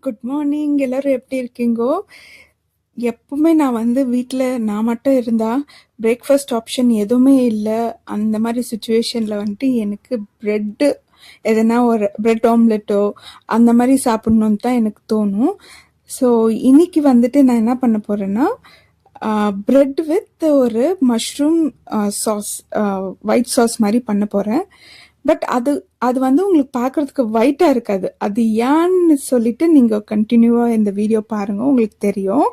Good morning. எல்லாரும் எப்படி இருக்கீங்கோ? எப்பவுமே நான் வந்து வீட்ல நான் மட்டும் இருந்தா, பிரேக்ஃபாஸ்ட் ஆப்ஷன் எதுவுமே இல்ல. அந்த மாரி சிச்சுவேஷன்ல வந்துட்டு எனக்கு பிரெட்டு எதனா ஒரு பிரெட் ஆம்லெட்டோ, அந்த மாரி சாப்பிடணும்னு தான் எனக்கு தோணும். ஸோ, இன்னைக்கு வந்துட்டு நான் என்ன பண்ண போறேன்னா, பிரெட் வித் ஒரு மஷ்ரூம் சாஸ் ஒயிட் சாஸ் மாரி பண்ண போறேன். பட் அது அது வந்து உங்களுக்கு பார்க்கறதுக்கு ஒயிட்டா இருக்காது. அது ஏன்னு சொல்லிட்டு நீங்க கண்டினியூவா இந்த வீடியோ பாருங்க. உங்களுக்கு தெரியும்.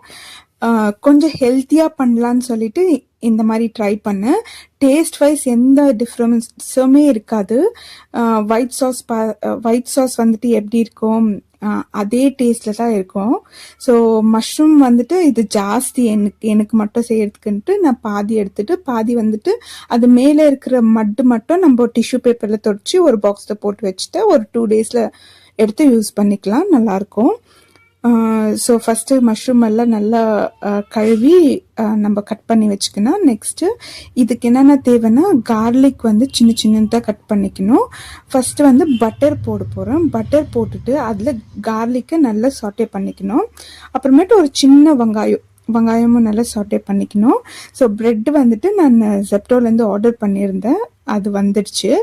கொஞ்சம் ஹெல்த்தியா பண்ணலான்னு சொல்லிட்டு இந்த மாதிரி ட்ரை பண்ணேன். டேஸ்ட் வைஸ் எந்த டிஃப்ரென்ஸுமே இருக்காது. ஒயிட் சாஸ் வந்துட்டு எப்படி இருக்கும், அதே டேஸ்ட்ல தான் இருக்கும். ஸோ மஷ்ரூம் வந்துட்டு இது ஜாஸ்தி எனக்கு மட்டும் செய்யறதுக்குன்ட்டு நான் பாதி எடுத்துட்டு பாதி வந்துட்டு அது மேலே இருக்கிற மட்டு மட்டும் நம்ம டிஷ்யூ பேப்பரில் தொடச்சி ஒரு பாக்ஸில் போட்டு வச்சுட்டு ஒரு 2 டேஸில் எடுத்து யூஸ் பண்ணிக்கலாம். நல்லாயிருக்கும். ஸோ ஃபஸ்ட்டு மஷ்ரூம் எல்லாம் நல்லா கழுவி நம்ம கட் பண்ணி வச்சுக்கணும். நெக்ஸ்ட்டு இதுக்கு என்னென்ன தேவைன்னா, கார்லிக் வந்து சின்ன சின்னதாக கட் பண்ணிக்கணும். ஃபஸ்ட்டு வந்து பட்டர் போட போகிறோம். பட்டர் போட்டுட்டு அதில் கார்லிக்கை நல்லா சாட்டே பண்ணிக்கணும். அப்புறமேட்டு ஒரு சின்ன வெங்காயமும் நல்லா சாட்டே பண்ணிக்கணும். ஸோ ப்ரெட் வந்துட்டு நான் ஜெப்டோலேருந்து ஆர்டர் பண்ணியிருந்தேன். அது வந்துடுச்சு,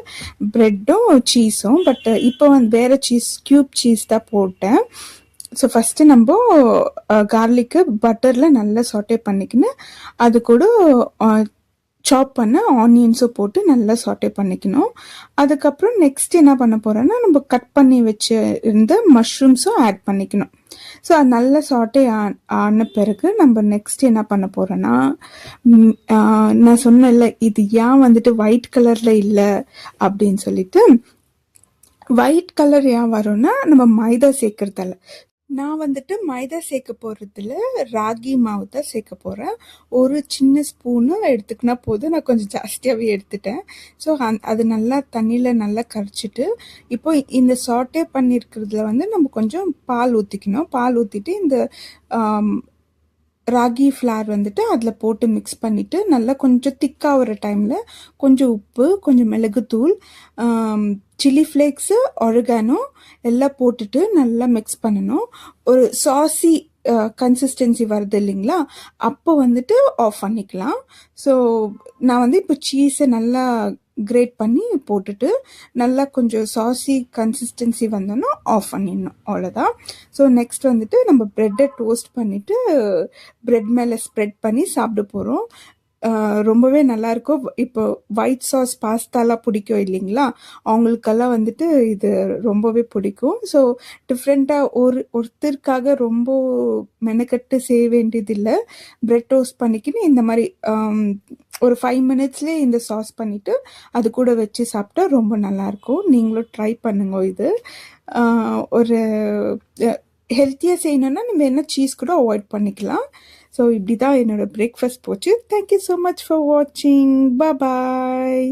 ப்ரெட்டும் சீஸும். பட் இப்போ வந்து வேறு க்யூப் சீஸ் தான் போட்டேன். ஸோ ஃபஸ்ட்டு நம்ம கார்லிக்கு பட்டரில் நல்லா சாட்டே பண்ணிக்கின்னு அது கூட சாப் பண்ண ஆனியன்ஸும் போட்டு நல்லா சாட்டே பண்ணிக்கணும். அதுக்கப்புறம் நெக்ஸ்ட் என்ன பண்ண போகிறோன்னா, நம்ம கட் பண்ணி வச்சு இருந்த மஷ்ரூம்ஸும் ஆட் பண்ணிக்கணும். ஸோ அது நல்லா சாட்டே ஆன பிறகு நம்ம நெக்ஸ்ட் என்ன பண்ண போகிறோன்னா, நான் சொன்னேன்ல இது ஏன் வந்துட்டு ஒயிட் கலரில் இல்லை அப்படின்னு சொல்லிட்டு. ஒயிட் கலர் ஏன் வரும்னா, நம்ம மைதா சேர்க்கறதால. நான் வந்துட்டு மைதா சேர்க்க போகிறதுல ராகி மாவு தான் சேர்க்க போகிறேன். ஒரு சின்ன ஸ்பூனு எடுத்துக்கினா போதும். நான் கொஞ்சம் ஜாஸ்தியாகவே எடுத்துட்டேன். ஸோ அது நல்லா தண்ணியில் நல்லா கரைச்சிட்டு, இப்போ இந்த சாட்டே பண்ணியிருக்கிறதுல வந்து நம்ம கொஞ்சம் பால் ஊற்றிக்கணும். பால் ஊற்றிட்டு இந்த ராகி ஃப்ளார் வந்துட்டு அதில் போட்டு மிக்ஸ் பண்ணிவிட்டு நல்லா கொஞ்சம் திக்காகிற டைமில் கொஞ்சம் உப்பு, கொஞ்சம் மிளகுத்தூள், சில்லி ஃப்ளேக்ஸு, ஒரிகானோ எல்லாம் போட்டுட்டு நல்லா மிக்ஸ் பண்ணணும். ஒரு சாஸி கன்சிஸ்டன்சி வருது இல்லைங்களா, அப்போ வந்துட்டு ஆஃப் பண்ணிக்கலாம். ஸோ நான் வந்து இப்போ சீஸை நல்லா கிரேட் பண்ணி போட்டுட்டு நல்லா கொஞ்சம் சாஸி கன்சிஸ்டன்சி வந்தோன்னா ஆஃப் பண்ணிடணும், அவ்வளோதான். ஸோ நெக்ஸ்ட் வந்துட்டு நம்ம ப்ரெட்டை டோஸ்ட் பண்ணிவிட்டு ப்ரெட் மேலே ஸ்ப்ரெட் பண்ணி சாப்பிட போகிறோம். ரொம்பவே நல்லாயிருக்கும். இப்போ ஒயிட் சாஸ் பாஸ்தாலாம் பிடிக்கும் இல்லைங்களா, அவங்களுக்கெல்லாம் வந்துட்டு இது ரொம்பவே பிடிக்கும். ஸோ டிஃப்ரெண்ட்டாக ஒருத்தருக்காக ரொம்ப மெனக்கட்டு செய்ய வேண்டியதில்லை. ப்ரெட் டோஸ்ட் பண்ணிக்கின்னு இந்த மாதிரி ஒரு 5 மினிட்ஸ்லேயே இந்த சாஸ் பண்ணிவிட்டு அது கூட வச்சு சாப்பிட்டா ரொம்ப நல்லாயிருக்கும். நீங்களும் ட்ரை பண்ணுங்க. இது ஒரு ஹெல்த்தியாக செய்யணுன்னா நம்ம என்ன சீஸ் கூட அவாய்ட் பண்ணிக்கலாம். ஸோ இப்படி தான் என்னோடய பிரேக்ஃபாஸ்ட் போச்சு. தேங்க்யூ ஸோ மச் ஃபார் வாட்சிங். பாய்.